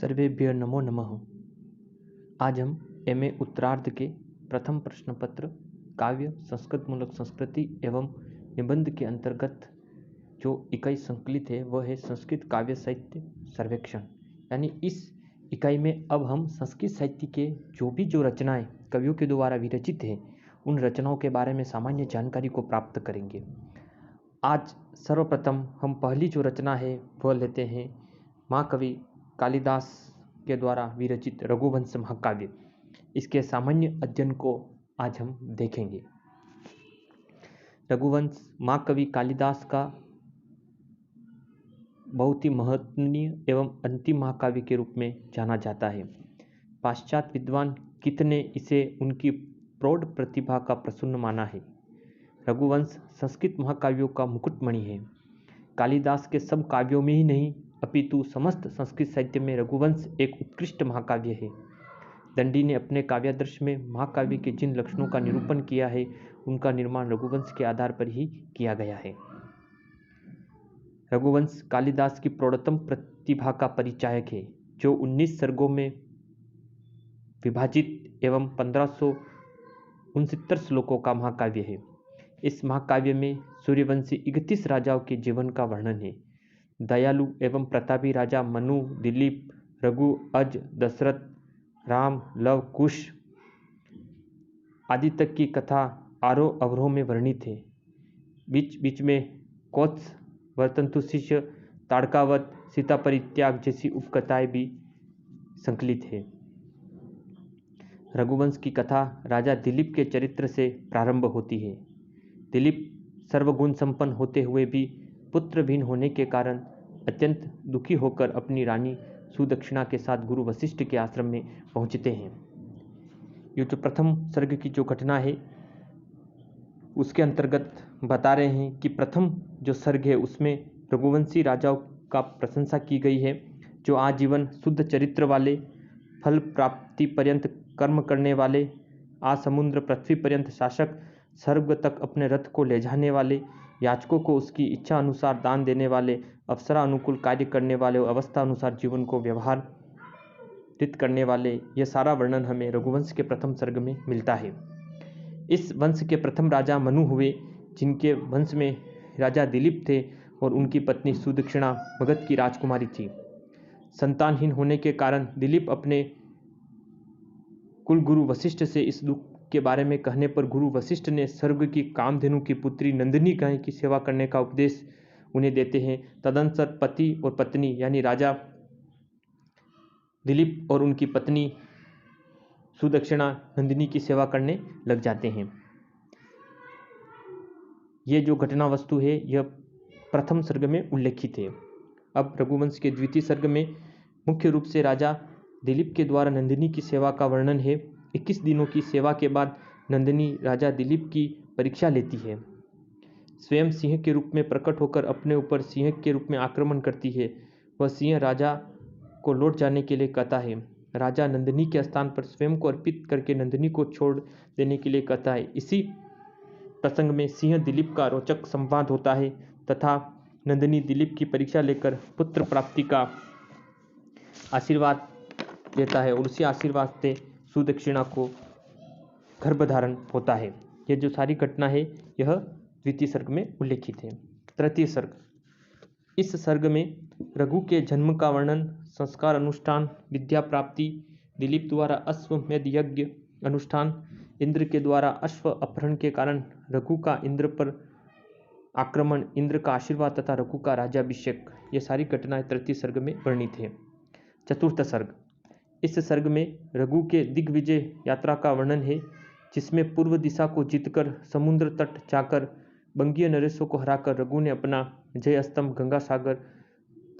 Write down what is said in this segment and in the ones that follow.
सर्वेभ्यो नमो नमः। आज हम एमए उत्तरार्ध के प्रथम प्रश्न पत्र काव्य संस्कृत मूलक संस्कृति एवं निबंध के अंतर्गत जो इकाई संकलित है वह है संस्कृत काव्य साहित्य सर्वेक्षण। यानी इस इकाई में अब हम संस्कृत साहित्य के जो रचनाएं कवियों के द्वारा विरचित हैं उन रचनाओं के बारे में सामान्य जानकारी को प्राप्त करेंगे। आज सर्वप्रथम हम पहली जो रचना है वह लेते हैं महाकवि कालिदास के द्वारा विरचित रघुवंश महाकाव्य। इसके सामान्य अध्ययन को आज हम देखेंगे। रघुवंश महाकवि कालिदास का बहुत ही महत्वनीय एवं अंतिम महाकाव्य के रूप में जाना जाता है। पाश्चात्य विद्वान कित ने इसे उनकी प्रौढ़ प्रतिभा का प्रसून माना है। रघुवंश संस्कृत महाकाव्यों का मुकुटमणि है। कालिदास के सब काव्यों में ही नहीं अपितु समस्त संस्कृत साहित्य में रघुवंश एक उत्कृष्ट महाकाव्य है। दंडी ने अपने काव्यादर्श में महाकाव्य के जिन लक्षणों का निरूपण किया है उनका निर्माण रघुवंश के आधार पर ही किया गया है। रघुवंश कालिदास की प्रौढ़तम प्रतिभा का परिचायक है, जो 19 सर्गों में विभाजित एवं 1569 श्लोकों का महाकाव्य है। इस महाकाव्य में सूर्यवंशी 31 राजाओं के जीवन का वर्णन है। दयालु एवं प्रतापी राजा मनु, दिलीप, रघु, अज, दशरथ, राम, लव, कुश आदि तक की कथा आरोह अवरोह में वर्णित है। बीच बीच में कौत्स, वर्तंतु शिष्य, ताड़कावत, सीता परित्याग जैसी उपकथाएं भी संकलित है। रघुवंश की कथा राजा दिलीप के चरित्र से प्रारंभ होती है। दिलीप सर्वगुण संपन्न होते हुए भी पुत्रहीन होने के कारण अत्यंत दुखी होकर अपनी रानी सुदक्षिणा के साथ गुरु वशिष्ठ के आश्रम में पहुंचते हैं। ये जो प्रथम सर्ग की जो घटना है उसके अंतर्गत बता रहे हैं कि प्रथम जो सर्ग है उसमें रघुवंशी राजाओं का प्रशंसा की गई है, जो आजीवन शुद्ध चरित्र वाले, फल प्राप्ति पर्यंत कर्म करने वाले, आसमुद्र पृथ्वी पर्यंत शासक, स्वर्ग तक अपने रथ को ले जाने वाले, याचकों को उसकी इच्छा अनुसार दान देने वाले, अप्सरा अनुकूल कार्य करने वाले और अवस्था अनुसार जीवन को व्यवहारित करने वाले, यह सारा वर्णन हमें रघुवंश के प्रथम सर्ग में मिलता है। इस वंश के प्रथम राजा मनु हुए, जिनके वंश में राजा दिलीप थे और उनकी पत्नी सुदक्षिणा मगध की राजकुमारी थी। संतानहीन होने के कारण दिलीप अपने कुलगुरु वशिष्ठ से इस दुख के बारे में कहने पर गुरु वशिष्ठ ने स्वर्ग की कामधेनु की पुत्री नंदिनी गाय की सेवा करने का उपदेश उन्हें देते हैं। तदनुसार पति और पत्नी यानी राजा दिलीप और उनकी पत्नी सुदक्षिणा नंदिनी की सेवा करने लग जाते हैं। ये जो घटना वस्तु है यह प्रथम सर्ग में उल्लेखित है। अब रघुवंश के द्वितीय सर्ग में मुख्य रूप से राजा दिलीप के द्वारा नंदिनी की सेवा का वर्णन है। 21 दिनों की सेवा के बाद नंदिनी राजा दिलीप की परीक्षा लेती है। स्वयं सिंह के रूप में प्रकट होकर अपने ऊपर सिंह के रूप में आक्रमण करती है। वह सिंह राजा को लौट जाने के लिए कहता है। राजा नंदिनी के स्थान पर स्वयं को अर्पित करके नंदिनी को छोड़ देने के लिए कहता है। इसी प्रसंग में सिंह दिलीप का रोचक संवाद होता है तथा नंदिनी दिलीप की परीक्षा लेकर पुत्र प्राप्ति का आशीर्वाद देता है और उसी आशीर्वाद से सुदक्षिणा को गर्भधारण होता है। यह जो सारी घटना है यह द्वितीय सर्ग में उल्लेखित है। तृतीय सर्ग, इस सर्ग में रघु के जन्म का वर्णन, संस्कार अनुष्ठान, विद्या प्राप्ति, दिलीप द्वारा अश्वमेध यज्ञ अनुष्ठान, इंद्र के द्वारा अश्व अपहरण के कारण रघु का इंद्र पर आक्रमण, इंद्र का आशीर्वाद तथा रघु का राज्याभिषेक, ये सारी घटनाएं तृतीय सर्ग में वर्णित है। चतुर्थ सर्ग, इस सर्ग में रघु के दिग्विजय यात्रा का वर्णन है, जिसमें पूर्व दिशा को जीतकर समुद्र तट जाकर बंगीय नरेशों को हराकर रघु ने अपना जय स्तंभ गंगा सागर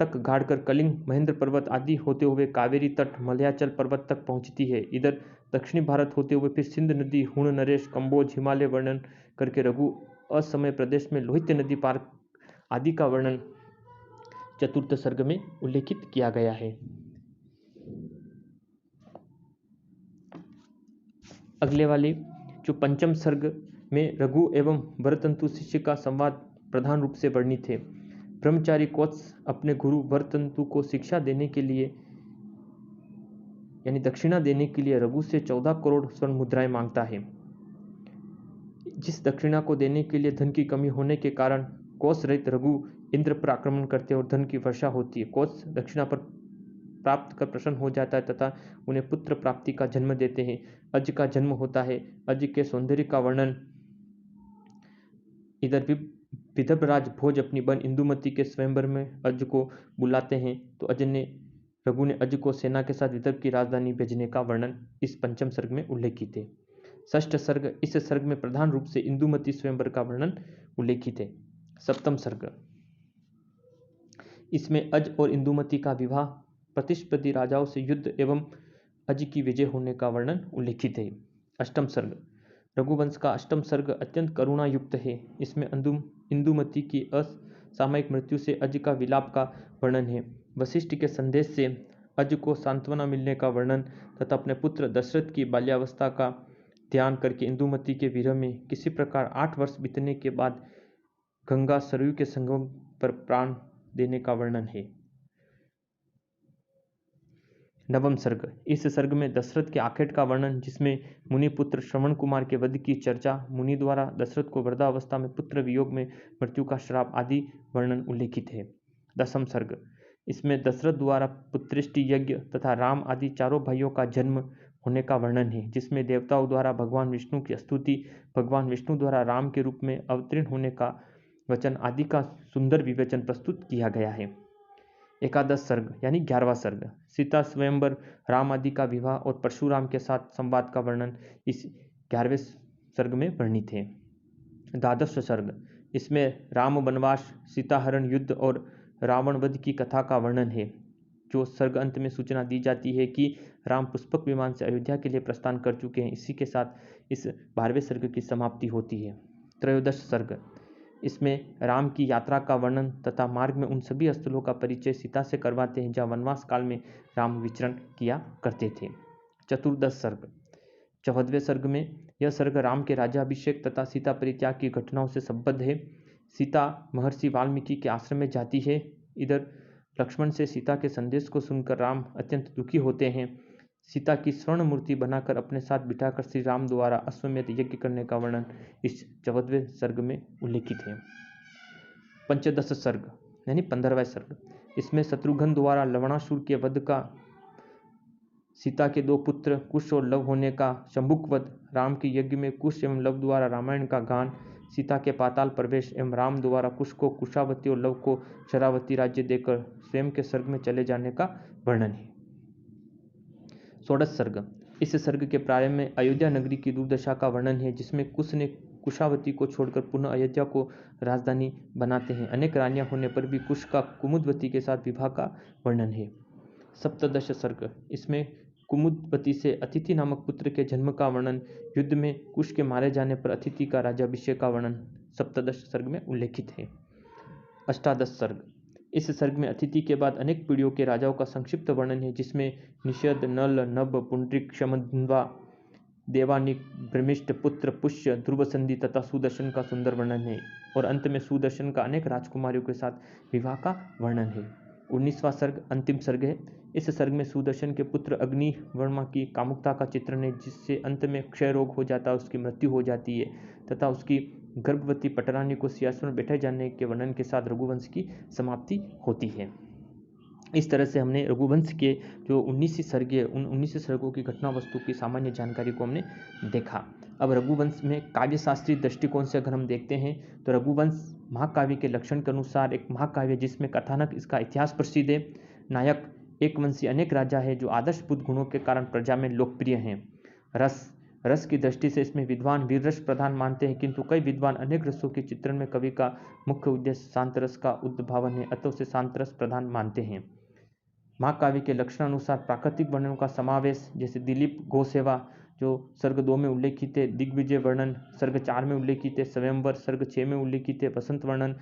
तक गाड़कर कलिंग, महेंद्र पर्वत आदि होते हुए कावेरी तट, मलयाचल पर्वत तक पहुंचती है। इधर दक्षिणी भारत होते हुए फिर सिंध नदी, हुण नरेश, कंबोज, हिमालय वर्णन करके रघु असमय प्रदेश में लोहित नदी पार आदि का वर्णन चतुर्थ सर्ग में उल्लेखित किया गया है। अगले वाले जो पंचम सर्ग में रघु एवं वर्तंतु शिष्य का संवाद प्रधान रूप से वर्णित है। ब्रह्मचारी कौत्स अपने गुरु वर्तंतु को शिक्षा देने के लिए यानी दक्षिणा देने के लिए रघु से 14 करोड़ स्वर्ण मुद्राएं मांगता है। जिस दक्षिणा को देने के लिए धन की कमी होने के कारण कोष रहित रघु इंद्र पर आक्रमण करते और धन की वर्षा होती है। कोष दक्षिणा पर प्राप्त कर प्रसन्न हो जाता है तथा उन्हें पुत्र प्राप्ति का जन्म देते हैं। अज का जन्म होता है। अज के सौंदर्य का वर्णन इधर विदर्भराज भोज अपनी बहन इंदुमती के स्वयंवर में अज को बुलाते हैं, तो रघु ने अज को सेना के साथ विदर्भ की राजधानी भेजने का वर्णन इस पंचम सर्ग में उल्लेखित है। षष्ठ सर्ग, इस सर्ग में प्रधान रूप से इंदुमती स्वयंवर का वर्णन उल्लेखित है। सप्तम सर्ग, इसमें अज और इंदुमती का विवाह, प्रतिस्पर्धी राजाओं से युद्ध एवं अज की विजय होने का वर्णन उल्लेखित है। अष्टम सर्ग, रघुवंश का अष्टम सर्ग अत्यंत करुणा युक्त है। इसमें इंदुमती की असामयिक मृत्यु से अज का विलाप का वर्णन है। वशिष्ठ के संदेश से अज को सांत्वना मिलने का वर्णन तथा अपने पुत्र दशरथ की बाल्यावस्था का ध्यान करके इंदुमती के विरह में किसी प्रकार 8 वर्ष बीतने के बाद गंगा सरयू के संगम पर प्राण देने का वर्णन है। नवम सर्ग, इस सर्ग में दशरथ के आखेट का वर्णन, जिसमें मुनि पुत्र श्रवण कुमार के वध की चर्चा, मुनि द्वारा दशरथ को वृद्धावस्था में पुत्र वियोग में मृत्यु का श्राप आदि वर्णन उल्लेखित है। दसम सर्ग, इसमें दशरथ द्वारा पुत्रेष्टि यज्ञ तथा राम आदि चारों भाइयों का जन्म होने का वर्णन है, जिसमें देवताओं द्वारा भगवान विष्णु की स्तुति, भगवान विष्णु द्वारा राम के रूप में अवतीर्ण होने का वचन आदि का सुंदर विवेचन प्रस्तुत किया गया है। एकादश सर्ग यानी 11वां सर्ग, सीता स्वयंवर, राम आदि का विवाह और परशुराम के साथ संवाद का वर्णन इस 11वें सर्ग में वर्णित है। द्वादश सर्ग, इसमें राम वनवास, सीता हरण युद्ध और रावण वध की कथा का वर्णन है। जो सर्ग अंत में सूचना दी जाती है कि राम पुष्पक विमान से अयोध्या के लिए प्रस्थान कर चुके हैं। इसी के साथ इस 12वें सर्ग की समाप्ति होती है। त्रयोदश सर्ग, इसमें राम की यात्रा का वर्णन तथा मार्ग में उन सभी स्थलों का परिचय सीता से करवाते हैं जहाँ वनवास काल में राम विचरण किया करते थे। चतुर्दश सर्ग, 14वें सर्ग में यह सर्ग राम के राज्याभिषेक तथा सीता परित्याग की घटनाओं से संबद्ध है। सीता महर्षि वाल्मीकि के आश्रम में जाती है। इधर लक्ष्मण से सीता के संदेश को सुनकर राम अत्यंत दुखी होते हैं। सीता की स्वर्ण मूर्ति बनाकर अपने साथ बिठाकर श्री राम द्वारा अश्वमेध यज्ञ करने का वर्णन इस 14वें सर्ग में उल्लेखित है। पंचदश सर्ग यानी 15वां सर्ग, इसमें शत्रुघ्न द्वारा लवणासुर के वध का, सीता के 2 पुत्र कुश और लव होने का, शंभुक वध, राम के यज्ञ में कुश एवं लव द्वारा रामायण का गान, सीता के पाताल प्रवेश एवं राम द्वारा कुश को कुशावती और लव को शरावती राज्य देकर स्वयं के स्वर्ग में चले जाने का वर्णन है। षोडश सर्ग, इस सर्ग के प्रारंभ में अयोध्या नगरी की दुर्दशा का वर्णन है, जिसमें कुश ने कुशावती को छोड़कर पुनः अयोध्या को राजधानी बनाते हैं। अनेक रानियां होने पर भी कुश का कुमुदवती के साथ विवाह का वर्णन है। सप्तदश सर्ग, इसमें कुमुदवती से अतिथि नामक पुत्र के जन्म का वर्णन, युद्ध में कुश के मारे जाने पर अतिथि का राज्याभिषेक का वर्णन सप्तदश सर्ग में उल्लेखित है। अष्टादश सर्ग, इस सर्ग में अतिथि के बाद अनेक पीढ़ियों के राजाओं का संक्षिप्त वर्णन है, जिसमें निषद, नल, नभ, पुंडरिक, शमंधवा, देवानिक, ब्रह्मिष्ठ, पुत्र, पुष्य, ध्रुवसंधि तथा सुदर्शन का सुंदर वर्णन है और अंत में सुदर्शन का अनेक राजकुमारियों के साथ विवाह का वर्णन है। 19वां सर्ग अंतिम सर्ग है। इस सर्ग में सुदर्शन के पुत्र अग्नि वर्मा की कामुकता का चित्रण है, जिससे अंत में क्षय रोग हो जाता है, उसकी मृत्यु हो जाती है तथा उसकी गर्भवती पटरानी को सिंहासन में बैठे जाने के वर्णन के साथ रघुवंश की समाप्ति होती है। इस तरह से हमने रघुवंश के जो 19 सर्ग है, उन 19 सर्गों की घटना वस्तु की सामान्य जानकारी को हमने देखा। अब रघुवंश में काव्यशास्त्रीय दृष्टिकोण से अगर हम देखते हैं तो रघुवंश महाकाव्य के लक्षण के अनुसार एक महाकाव्य, जिसमें कथानक, इसका इतिहास प्रसिद्ध है, नायक एक वंशी अनेक राजा है जो आदर्शभूत गुणों के कारण प्रजा में लोकप्रिय हैं। रस की दृष्टि से इसमें विद्वान वीर रस प्रधान मानते हैं, किंतु कई विद्वान अनेक रसों के चित्रण में कवि का मुख्य उद्देश्य शांत रस का उद्भावन है, अतः उसे शांत रस प्रधान मानते हैं। महाकाव्य के लक्षण अनुसार प्राकृतिक वर्णनों का समावेश, जैसे दिलीप गौसेवा जो सर्ग 2 में उल्लेखित है, दिग्विजय वर्णन सर्ग 4 में उल्लेखित है, स्वयंवर सर्ग 6 में उल्लेखित है, बसंत वर्णन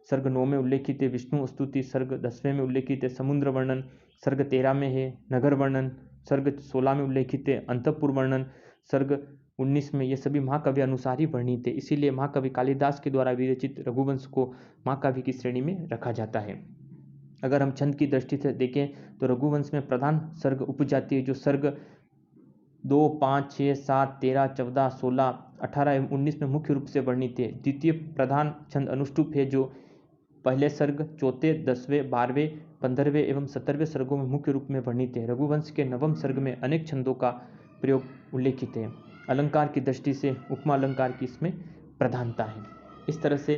सर्ग 9 में उल्लेखित है, विष्णु स्तुति सर्ग 10वें में उल्लेखित है, समुद्र वर्णन सर्ग 13 में है, नगर वर्णन सर्ग 16 में उल्लेखित है, अंतःपुर वर्णन सर्ग 19 में, ये सभी महाकाव्य अनुसार ही वर्णित है। इसीलिए महाकवि कालिदास के द्वारा विरचित रघुवंश को महाकाव्य की श्रेणी में रखा जाता है। अगर हम छंद की दृष्टि से देखें तो रघुवंश में प्रधान सर्ग उपजाति है जो सर्ग 2, 5, 6, 7, 13, 14, 16, 18 एवं 19 में मुख्य रूप से वर्णित है। द्वितीय प्रधान छंद अनुष्टुप है जो पहले सर्ग, चौथे, 10वें, 12वें, 15वें एवं 17वें सर्गों में मुख्य रूप में वर्णित है। रघुवंश के नवम सर्ग में अनेक छंदों का प्रयोग उल्लेखित है। अलंकार की दृष्टि से उपमा अलंकार की इसमें प्रधानता है। इस तरह से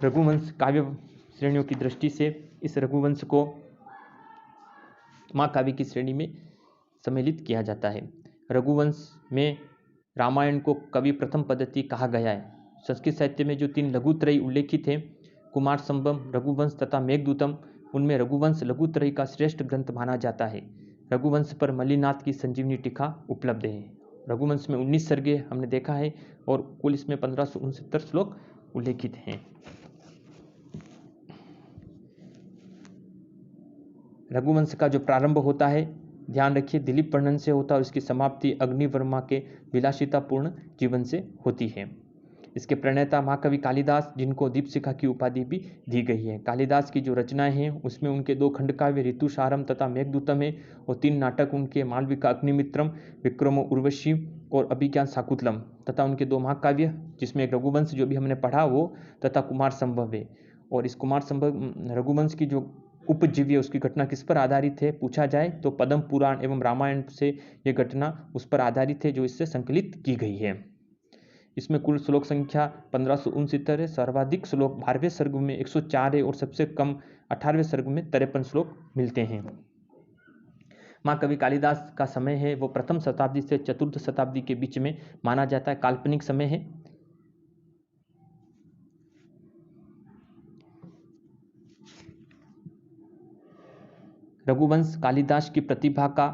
रघुवंश काव्य श्रेणियों की दृष्टि से इस रघुवंश को महाकाव्य की श्रेणी में सम्मिलित किया जाता है। रघुवंश में रामायण को कवि प्रथम पद्धति कहा गया है। संस्कृत साहित्य में जो 3 लघुत्रयी उल्लेखित है, कुमार संभव, रघुवंश तथा मेघदूतम, उनमें रघुवंश लघुत्रयी का श्रेष्ठ ग्रंथ माना जाता है। रघुवंश पर मल्लिनाथ की संजीवनी टीका उपलब्ध है। रघुवंश में 19 सर्गे हमने देखा है और कुल इसमें 1569 श्लोक उल्लेखित हैं। रघुवंश का जो प्रारंभ होता है, ध्यान रखिए, दिलीप वर्णन से होता है और इसकी समाप्ति अग्निवर्मा के विलासितापूर्ण जीवन से होती है। इसके प्रणेता महाकवि कालिदास, जिनको दीपशिखा की उपाधि भी दी गई है। कालिदास की जो रचनाएं हैं उसमें उनके 2 खंडकाव्य ऋतुसारम तथा मेघदूतम है और 3 नाटक उनके मालविका अग्निमित्रम, विक्रमो उर्वशी और अभिज्ञान शाकुंतलम तथा उनके 2 महाकाव्य जिसमें रघुवंश जो भी हमने पढ़ा वो तथा कुमार संभव है। और इस कुमार संभव रघुवंश की जो उपजीव्य उसकी घटना किस पर आधारित है पूछा जाए तो पद्म पुराण एवं रामायण से यह घटना उस पर आधारित है जो इससे संकलित की गई है। इसमें कुल श्लोक संख्या 1569 है। सर्वाधिक श्लोक 12वें सर्ग में 104 है और सबसे कम 18वें सर्ग में 53 श्लोक मिलते हैं। महाकवि कालिदास का समय है वो प्रथम शताब्दी से चतुर्थ शताब्दी के बीच में माना जाता है, काल्पनिक समय है। रघुवंश कालिदास की प्रतिभा का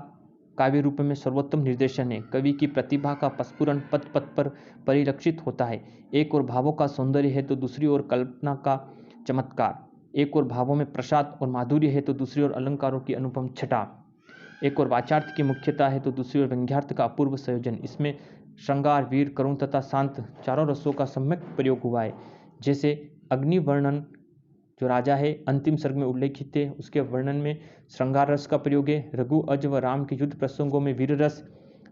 काव्य रूप में सर्वोत्तम निर्देशन है। कवि की प्रतिभा का प्रस्फुरण पद पद पर परिलक्षित होता है। एक और भावों का सौंदर्य है तो दूसरी ओर कल्पना का चमत्कार, एक और भावों में प्रसाद और माधुर्य है तो दूसरी ओर अलंकारों की अनुपम छटा, एक और वाचार्थ की मुख्यता है तो दूसरी ओर व्यंग्यार्थ का अपूर्व संयोजन। इसमें श्रृंगार, वीर, करुण तथा शांत चारों रसों का सम्यक प्रयोग हुआ है। जैसे अग्निवर्णन जो राजा है अंतिम सर्ग में उल्लेखित है, उसके वर्णन में श्रृंगार रस का प्रयोग है। रघु, अज व राम के युद्ध प्रसंगों में वीर रस,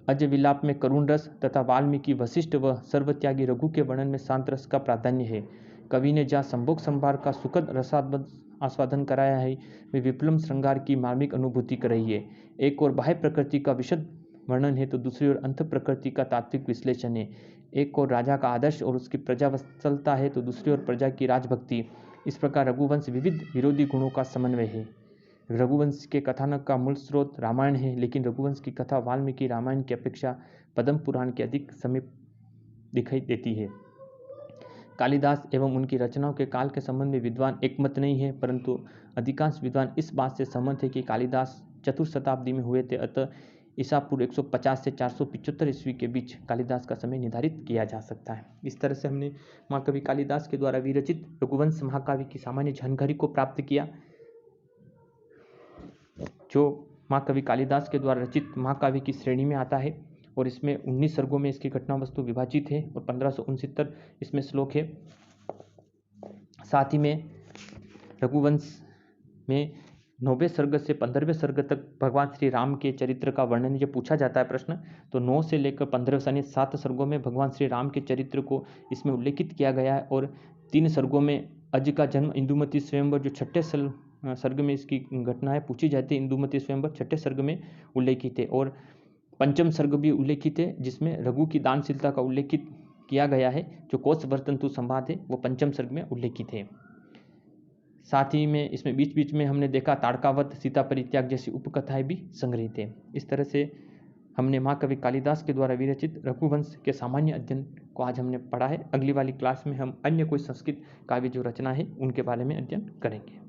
अज विलाप में करुण रस तथा वाल्मीकि, वशिष्ठ व सर्वत्यागी रघु के वर्णन में शांत रस का प्राधान्य है। कवि ने जहाँ संभोग संभार का सुखद आस्वादन कराया है वे विप्लव श्रृंगार की मार्मिक अनुभूति कर रही है। एक और बाह्य प्रकृति का विशद वर्णन है तो दूसरी ओर अंत प्रकृति का तात्विक विश्लेषण है। एक और राजा का आदर्श और उसकी प्रजा वत्सलता है तो दूसरी ओर प्रजा की राजभक्ति। इस प्रकार रघुवंश विविध विरोधी गुणों का समन्वय है। रघुवंश के कथानक का मूल स्रोत रामायण है, लेकिन रघुवंश की कथा वाल्मीकि रामायण की अपेक्षा पद्म पुराण के अधिक समीप दिखाई देती है। कालिदास एवं उनकी रचनाओं के काल के संबंध में विद्वान एकमत नहीं है, परंतु अधिकांश विद्वान इस बात से सहमत है कि कालिदास चतुर्थ शताब्दी में हुए थे। अतः ईसा पूर्व 150 से 475 ईस्वी के बीच कालिदास का समय निर्धारित किया जा सकता है। इस तरह से हमने महाकवि कालिदास के द्वारा विरचित रघुवंश महाकाव्य की सामान्य जानकारी को प्राप्त किया। जो महाकवि कालिदास के द्वारा रचित महाकाव्य की श्रेणी में आता है और इसमें 19 सर्गों में इसकी घटना वस्तु विभाजित है और 1569 इसमें श्लोक है। साथ ही में रघुवंश में 9वें सर्ग से 15वें सर्ग तक भगवान श्री राम के चरित्र का वर्णन जब पूछा जाता है प्रश्न, तो 9 से लेकर 15 यानी 7 सर्गों में भगवान श्री राम के चरित्र को इसमें उल्लेखित किया गया है और 3 सर्गों में अज का जन्म, इंदुमती स्वयंवर जो 6ठे सर्ग में इसकी घटनाएं पूछी जाती है, इंदुमती स्वयंवर 6ठे सर्ग में उल्लेखित है और 5वां सर्ग भी उल्लेखित है जिसमें रघु की दानशीलता का उल्लेखित किया गया है। जो कोश वर्तंतु संवाद है वो 5वें सर्ग में उल्लेखित है। साथ ही में इसमें बीच बीच में हमने देखा ताड़कावत, सीता परित्याग जैसी उपकथाएं भी संग्रहित है। इस तरह से हमने महाकवि कालिदास के द्वारा विरचित रघुवंश के सामान्य अध्ययन को आज हमने पढ़ा है। अगली वाली क्लास में हम अन्य कोई संस्कृत काव्य जो रचना है उनके बारे में अध्ययन करेंगे।